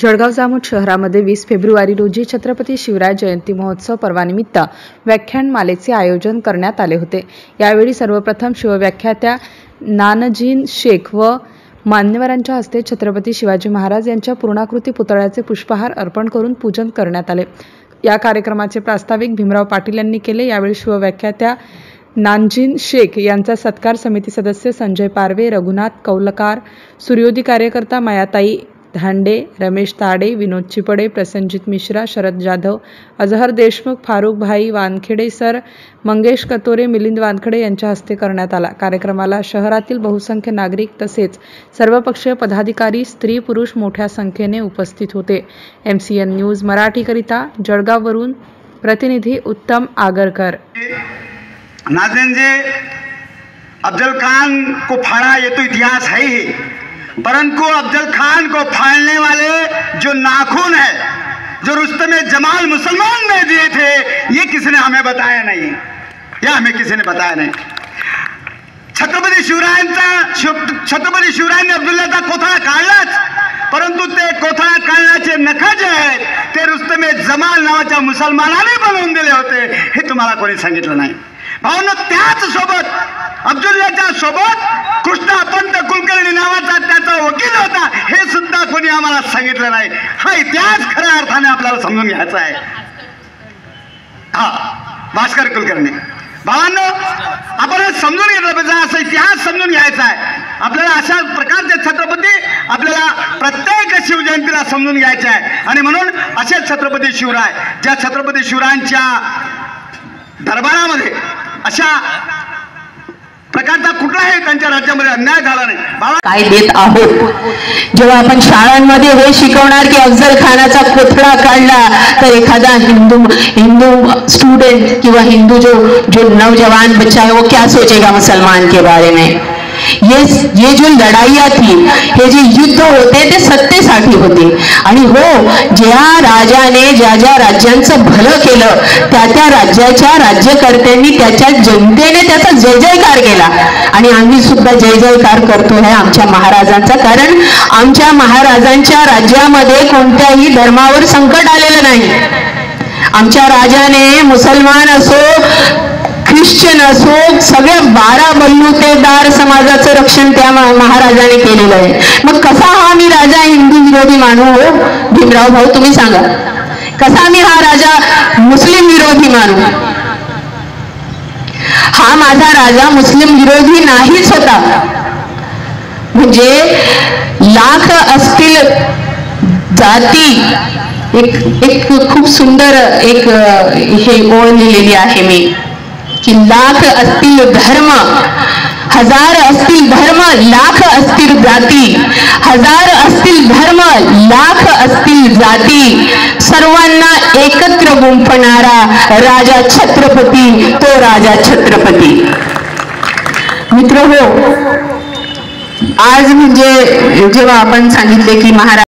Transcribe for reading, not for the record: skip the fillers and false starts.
जळगाव जामोद शहरामध्ये 20 फेब्रुवारी रोजी छत्रपती शिवराय जयंती महोत्सव पर्वानिमित्त व्याख्यानमालेचे आयोजन करण्यात आले होते। यावेळी सर्वप्रथम शिवव्याख्यात्या नानजीन शेख व मान्यवरांच्या हस्ते छत्रपती शिवाजी महाराज यांच्या पूर्णाकृती पुतळ्याचे पुष्पहार अर्पण करून पूजन करण्यात आले। या कार्यक्रमाचे प्रास्ताविक भीमराव पाटील यांनी केले। यावेळी शिवव्याख्यात्या नानजीन शेख यांचा सत्कार समिती सदस्य संजय पारवे, रघुनाथ कौलकार, सूर्योदय कार्यकर्ता मायाताई धांडे, रमेश ताडे, विनोद चिपडे, प्रसन्नजित मिश्रा, शरद जाधव, अजहर देशमुख, फारुख भाई वानखेडे सर, मंगेश कतोरे, मिलिंद वानखेडे यांच्या हस्ते करण्यात आला। कार्यक्रमाला शहरातील बहुसंख्य नागरिक तसेच सर्वपक्षीय पदाधिकारी, स्त्री पुरुष मोठ्या संख्येने उपस्थित होते। MCN न्यूज मराठी करिता जळगाववरून प्रतिनिधी उत्तम आगरकर। नाज़रीन जी, अफजल खान को फाड़ा ये तो इतिहास है ही, परंतु अफजल खान को फाड़ने वाले जो नाखून है, जो रुस्तम जमाल मुसलमान ने दिए थे, ये किसी ने हमें बताया नहीं, या हमें किसी ने बताया नहीं। छत्रपती शिवरायांनी अब्दुल्लाचा कोथळा काढलाच, परंतु ते कोथळा काढण्याचे नख जे आहेत ते रुस्तम जमाल नावाच्या मुसलमानाने बनवून दिले होते, हे तुम्हाला कोणी सांगितलं नाही। भावना त्याच सोबत अब्दुल्लाच्या सोबत कृष्णा पंत कुलकर्णी नावाचा त्याचा वकील होता, हे सुद्धा कोणी आम्हाला सांगितलं नाही। हा इतिहास खऱ्या अर्थाने आपल्याला समजून घ्यायचा आहे। भास्कर कुलकर्णी भावांनो, आपण समजून घेतलं पाहिजे, असा इतिहास समजून घ्यायचा आहे आपल्याला। अशा प्रकारचे छत्रपती आपल्याला प्रत्येक शिवजयंतीला समजून घ्यायचे आहे। आणि म्हणून असे छत्रपती शिवराय, ज्या छत्रपती शिवरायांच्या दरबारामध्ये अशा प्रकारचा कुठलाही त्यांच्या राज्यामध्ये अन्याय झाला नाही। काय देत आहोत। जेव्हा आपण शाळांमध्ये हे शिकवणार की अफजल खानाचा कोथळा काढला तर एखादा हिंदू स्टूडेंट किंवा हिंदू जो नौजवान बच्चा है वो क्या सोचेगा मुसलमान के बारे में। ये जो लढाईया थी, हे जे युद्ध होते ते सत्तेसाठी होते। आणि हो, ज्या राजाने ज्या राज्यांचं भलं केलं त्या राज्याच्या राज्यकर्त्यांनी, त्याच्या जनतेने त्याचा जय जयकार केला। आणि आम्ही सुद्धा जय जयकार करतो आहे आमच्या महाराजांचा, कारण आमच्या महाराजांच्या राज्यामध्ये कोणत्याही धर्मावर संकट आलेलं नाही। आमच्या राजाने मुसलमान असो, ख्रिश्चन असो, सगळ्या 12 बल्लुतेदार समाजाचं रक्षण त्या महाराजाने केलेलं आहे। मग कसा हा मी राजा हिंदू विरोधी मानू हो? भीमराव भाऊ तुम्ही सांगा, कसा मी हा राजा मुस्लिम विरोधी मानू? हा माझा राजा मुस्लिम विरोधी नाहीच होता। म्हणजे लाख असतील जाती, एक खूप सुंदर एक हे ओळ लिहिलेली आहे मी की लाख असतील धर्म, हजार असतील धर्म, लाख असतील जाती, हजार असतील धर्म, लाख असतील जाती, सर्वांना एकत्र गुंफणारा राजा छत्रपती, तो राजा छत्रपती। मित्र हो, आज म्हणजे जेव्हा आपण सांगितले की महाराज